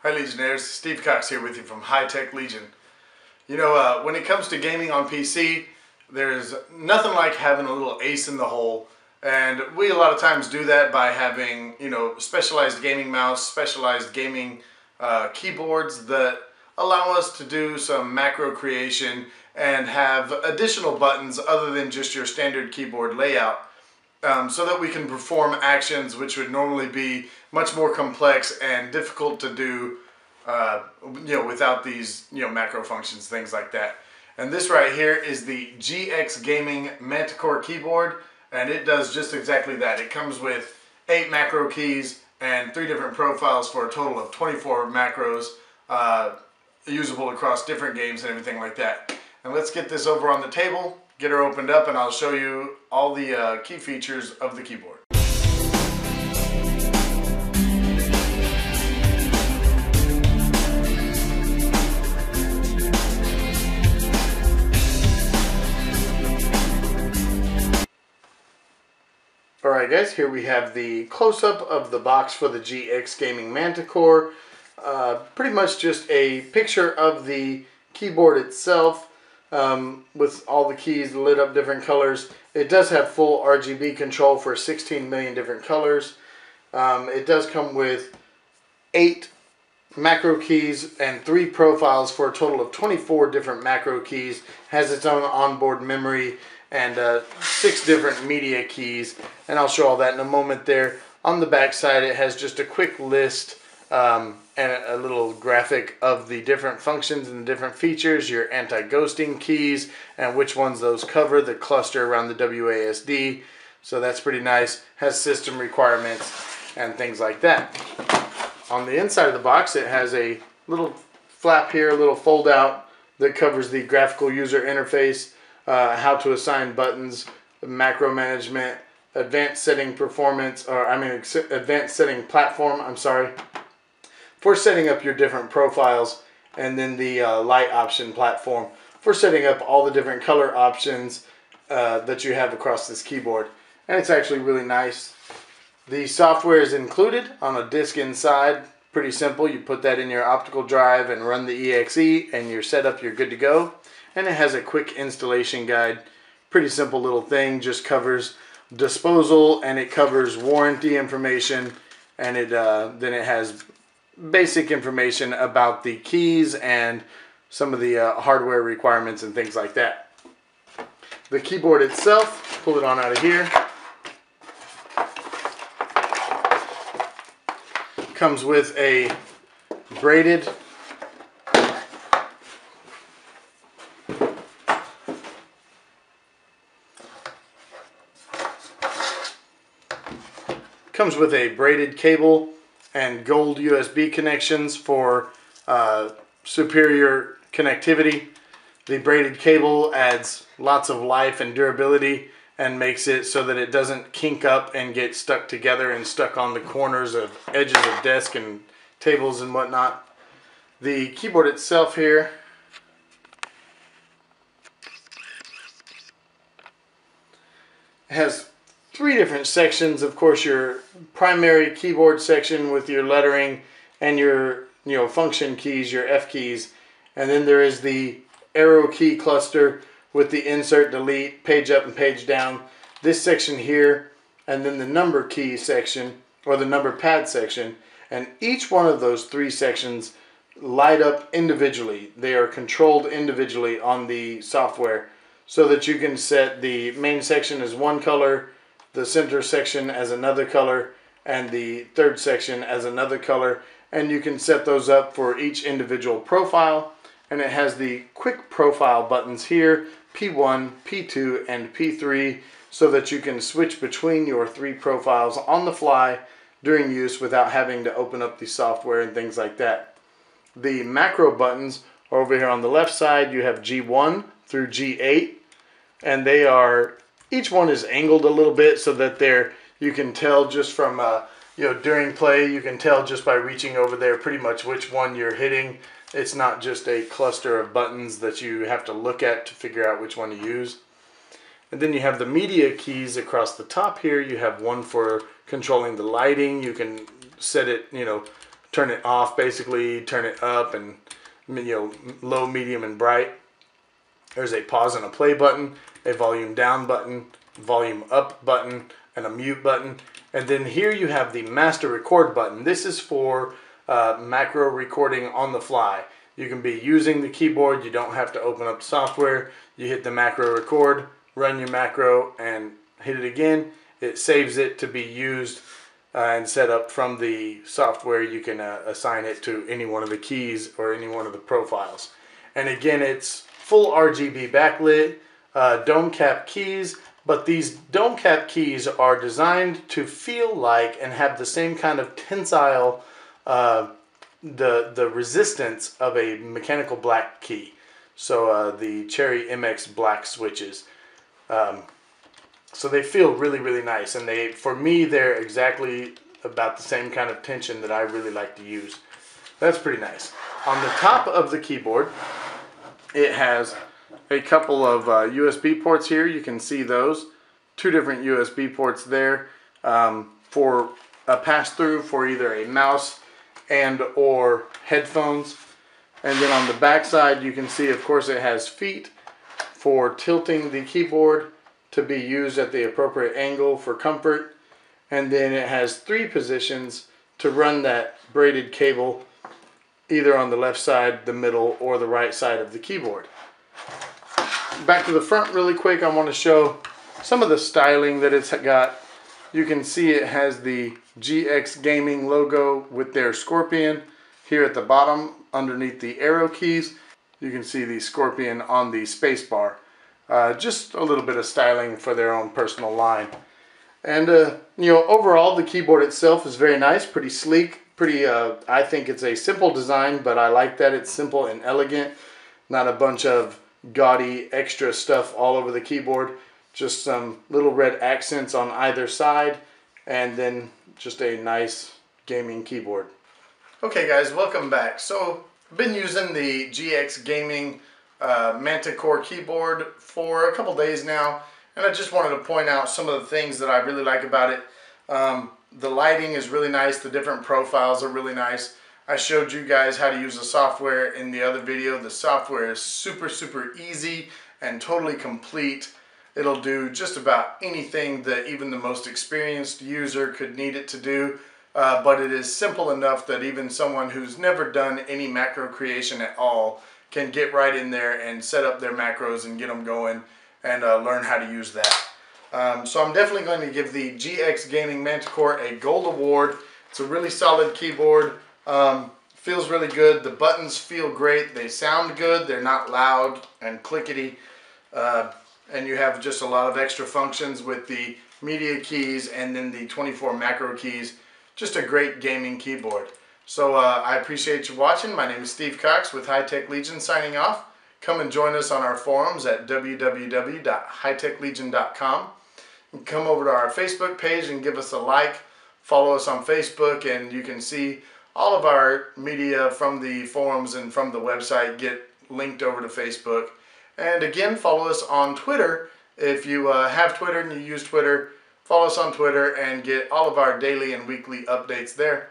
Hi Legionnaires, Steve Cox here with you from High Tech Legion. When it comes to gaming on PC, there's nothing like having a little ace in the hole. And we a lot of times do that by having, specialized gaming mouse, specialized gaming keyboards that allow us to do some macro creation and have additional buttons other than just your standard keyboard layout. So that we can perform actions which would normally be much more complex and difficult to do, without these, macro functions, things like that. And this right here is the GX Gaming Manticore keyboard, and it does just exactly that. It comes with 8 macro keys and 3 different profiles for a total of 24 macros, usable across different games and everything like that. And let's get this over on the table, get her opened up, and I'll show you all the key features of the keyboard. Alright guys, here we have the close-up of the box for the GX Gaming Manticore. Pretty much just a picture of the keyboard itself. With all the keys lit up different colors. It does have full RGB control for 16 million different colors. It does come with 8 macro keys and 3 profiles for a total of 24 different macro keys. Has its own onboard memory and 6 different media keys, and I'll show all that in a moment there. On the back side it has just a quick list and a little graphic of the different functions and the different features, your anti-ghosting keys and which ones those cover, the cluster around the WASD. So that's pretty nice. Has system requirements and things like that. On the inside of the box it has a little flap here, a little fold out that covers the graphical user interface, how to assign buttons, macro management, advanced setting performance, advanced setting platform, for setting up your different profiles, and then the light option platform for setting up all the different color options that you have across this keyboard. And it's actually really nice. The software is included on a disc inside. Pretty simple. You put that in your optical drive and run the EXE and you're set up, you're good to go. And it has a quick installation guide. Pretty simple little thing, just covers disposal and it covers warranty information, and then it has basic information about the keys and some of the hardware requirements and things like that. The keyboard itself, pull it on out of here, comes with a braided cable and gold USB connections for superior connectivity. The braided cable adds lots of life and durability and makes it so that it doesn't kink up and get stuck together and stuck on the corners of edges of desk and tables and whatnot. The keyboard itself here has 3 different sections. Of course, your primary keyboard section with your lettering and your function keys, your F keys, and then there is the arrow key cluster with the insert, delete, page up and page down, this section here, and then the number key section or the number pad section. And each one of those 3 sections light up individually. They are controlled individually on the software so that you can set the main section as one color, the center section as another color, and the third section as another color, and you can set those up for each individual profile. And it has the quick profile buttons here, P1, P2, and P3, so that you can switch between your 3 profiles on the fly during use without having to open up the software and things like that. The macro buttons are over here on the left side. You have G1 through G8, and they are, each one is angled a little bit so that you can tell just from during play, you can tell just by reaching over there pretty much which one you're hitting. It's not just a cluster of buttons that you have to look at to figure out which one to use. And then you have the media keys across the top here. You have one for controlling the lighting. You can set it, turn it off, basically turn it up, and low, medium, and bright. There's a pause and a play button, a volume down button, volume up button, and a mute button. And then here you have the master record button. This is for macro recording on the fly. You can be using the keyboard. You don't have to open up software. You hit the macro record, run your macro, and hit it again. It saves it to be used and set up from the software. You can assign it to any one of the keys or any one of the profiles. And again, it's full RGB backlit, dome cap keys, but these dome cap keys are designed to feel like and have the same kind of tensile, the resistance of a mechanical black key. So the Cherry MX black switches. So they feel really, really nice, and for me, they're exactly about the same kind of tension that I really like to use. That's pretty nice. On the top of the keyboard, it has a couple of USB ports here. You can see those. 2 different USB ports there for a pass-through for either a mouse and or headphones. And then on the back side, you can see, of course, it has feet for tilting the keyboard to be used at the appropriate angle for comfort. And then it has 3 positions to run that braided cable either on the left side, the middle, or the right side of the keyboard. Back to the front really quick, I want to show some of the styling that it's got. You can see it has the GX Gaming logo with their scorpion here at the bottom underneath the arrow keys. You can see the scorpion on the space bar. Just a little bit of styling for their own personal line. And overall the keyboard itself is very nice, pretty sleek, I think it's a simple design, but I like that it's simple and elegant. Not a bunch of gaudy extra stuff all over the keyboard. Just some little red accents on either side, and then just a nice gaming keyboard. Okay guys, welcome back. So I've been using the GX Gaming Manticore keyboard for a couple days now, and I just wanted to point out some of the things that I really like about it. The lighting is really nice. The different profiles are really nice. I showed you guys how to use the software in the other video. The software is super, super easy and totally complete. It'll do just about anything that even the most experienced user could need it to do. But it is simple enough that even someone who's never done any macro creation at all can get right in there and set up their macros and get them going and learn how to use that. So I'm definitely going to give the GX Gaming Manticore a gold award. It's a really solid keyboard. Feels really good. The buttons feel great. They sound good. They're not loud and clickety. And you have just a lot of extra functions with the media keys and then the 24 macro keys. Just a great gaming keyboard. So I appreciate you watching. My name is Steve Cox with High Tech Legion signing off. Come and join us on our forums at www.hightechlegion.com. And come over to our Facebook page and give us a like. Follow us on Facebook, and you can see all of our media from the forums and from the website get linked over to Facebook. And again, follow us on Twitter. If you have Twitter and you use Twitter, follow us on Twitter and get all of our daily and weekly updates there.